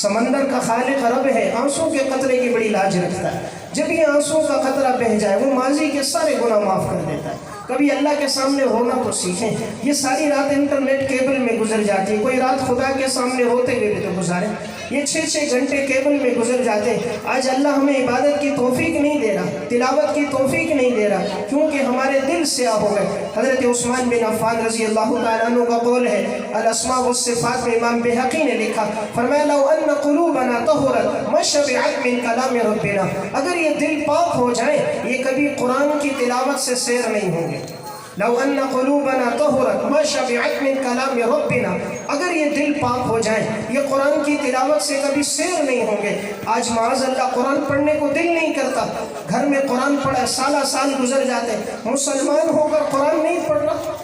سمندر کا خالق رب ہے، آنسو کے قطرے کی بڑی لاج رکھتا ہے۔ جب یہ آنسو کا قطرہ بہہ جائے وہ ماضی کے سارے گناہ معاف کر دیتا ہے۔ کبھی اللہ کے سامنے رونا تو سیکھیں۔ یہ ساری رات انٹرنیٹ کیبل میں گزر جاتی ہے، کوئی رات خدا کے سامنے روتے ہوئے بھی تو گزارے۔ یہ 6 گھنٹے کیبل میں گزر جاتے ہیں۔ آج اللہ ہمیں عبادت کی توفیق نہیں دے رہا، تلاوت کی توفیق نہیں دے رہا، کیونکہ ہمارے دل سیاہ ہو گئے۔ حضرت عثمان بن عفان رضی اللہ تعالیٰ عنہ کا قول ہے، الاسماء والصفات میں امام بہقی نے لکھا، فرمایا لو ان قلوبنا طہرت ما شبعت من کلام ربنا، اگر یہ دل پاک ہو جائیں یہ کبھی قرآن کی تلاوت سے سیر نہیں ہوں گے۔ لو ان قلوبنا طہرت ما شبعت من کلام ربنا، اگر یہ دل پاک ہو جائیں یہ قرآن کی تلاوت سے کبھی سیر نہیں ہوں گے۔ آج معاذ اللہ قرآن پڑھنے کو دل نہیں کرتا، گھر میں قرآن پڑھا سالہ سال گزر جاتے، مسلمان ہو کر قرآن نہیں پڑھ رہا،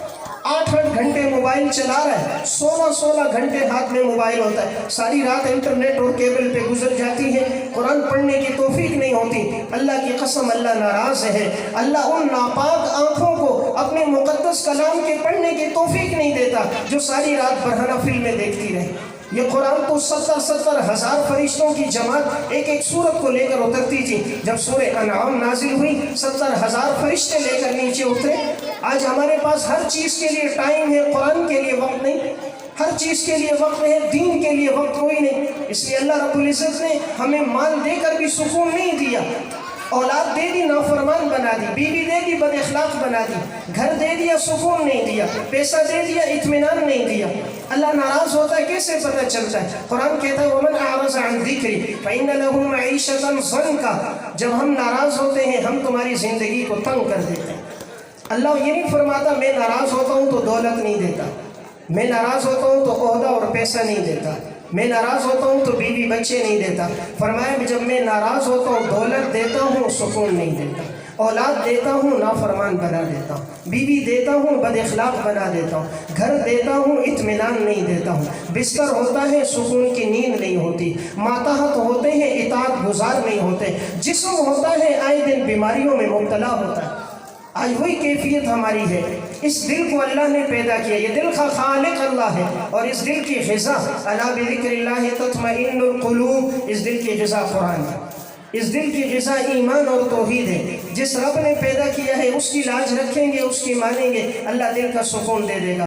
8 گھنٹے موبائل چلا رہا ہے، 16 گھنٹے ہاتھ میں موبائل ہوتا ہے، ساری رات انٹرنیٹ اور کیبل پہ گزر جاتی ہے، قرآن پڑھنے کی توفیق نہیں ہوتی۔ اللہ کی قسم اللہ ناراض ہے، اللہ ان ناپاک آنکھوں کو اپنے مقدس کلام کے پڑھنے کی توفیق نہیں دیتا جو ساری رات برہنہ فلمیں دیکھتی رہے۔ یہ قرآن تو 70 ہزار فرشتوں کی جماعت ایک سورت کو لے کر اترتی تھی۔ جب سورہ انعام نازل ہوئی 70 ہزار فرشتے لے کر نیچے اترے۔ آج ہمارے پاس ہر چیز کے لیے ٹائم ہے، قرآن کے لیے وقت نہیں، ہر چیز کے لیے وقت ہے، دین کے لیے وقت کوئی نہیں۔ اس لیے اللہ رب العزت نے ہمیں مال دے کر بھی سکون نہیں دیا، اولاد دے دی نافرمان بنا دی، بیوی دے دی بد اخلاق بنا دی، گھر دے دیا سکون نہیں دیا، پیسہ دے دیا اطمینان نہیں دیا۔ اللہ ناراض ہوتا ہے کیسے پتہ چلتا ہے؟ قرآن کہتا ہے وَمَنْ أَعْرَضَ عَنْ ذِكْرِي فَإِنَّ لَهُ مَعِيشَةً ضَنْكًا، جب ہم ناراض ہوتے ہیں ہم تمہاری زندگی کو تنگ کر دیتے ہیں۔ اللہ یہ نہیں فرماتا میں ناراض ہوتا ہوں تو دولت نہیں دیتا، میں ناراض ہوتا ہوں تو عہدہ اور پیسہ نہیں دیتا، میں ناراض ہوتا ہوں تو بیوی بچے نہیں دیتا۔ فرمایا جب میں ناراض ہوتا ہوں دولت دیتا ہوں سکون نہیں دیتا، اولاد دیتا ہوں نافرمان بنا دیتا ہوں، بیوی دیتا ہوں بد اخلاق بنا دیتا ہوں، گھر دیتا ہوں اطمینان نہیں دیتا ہوں، بستر ہوتا ہے سکون کی نیند نہیں ہوتی، ماتحت ہوتے ہیں اطاعت گزار نہیں ہوتے، جسم ہوتا ہے آئے دن بیماریوں میں مبتلا ہوتا ہے۔ آج وہی کیفیت ہماری ہے۔ اس دل کو اللہ نے پیدا کیا، یہ دل کا خالق اللہ ہے، اور اس دل کی غذا الا بذکر اللہ تطمئن القلوب، اس دل کی غذا قرآن ہے، اس دل کی غذا ایمان اور توحید ہے۔ جس رب نے پیدا کیا ہے اس کی لاج رکھیں گے، اس کی مانیں گے، اللہ دل کا سکون دے دے گا۔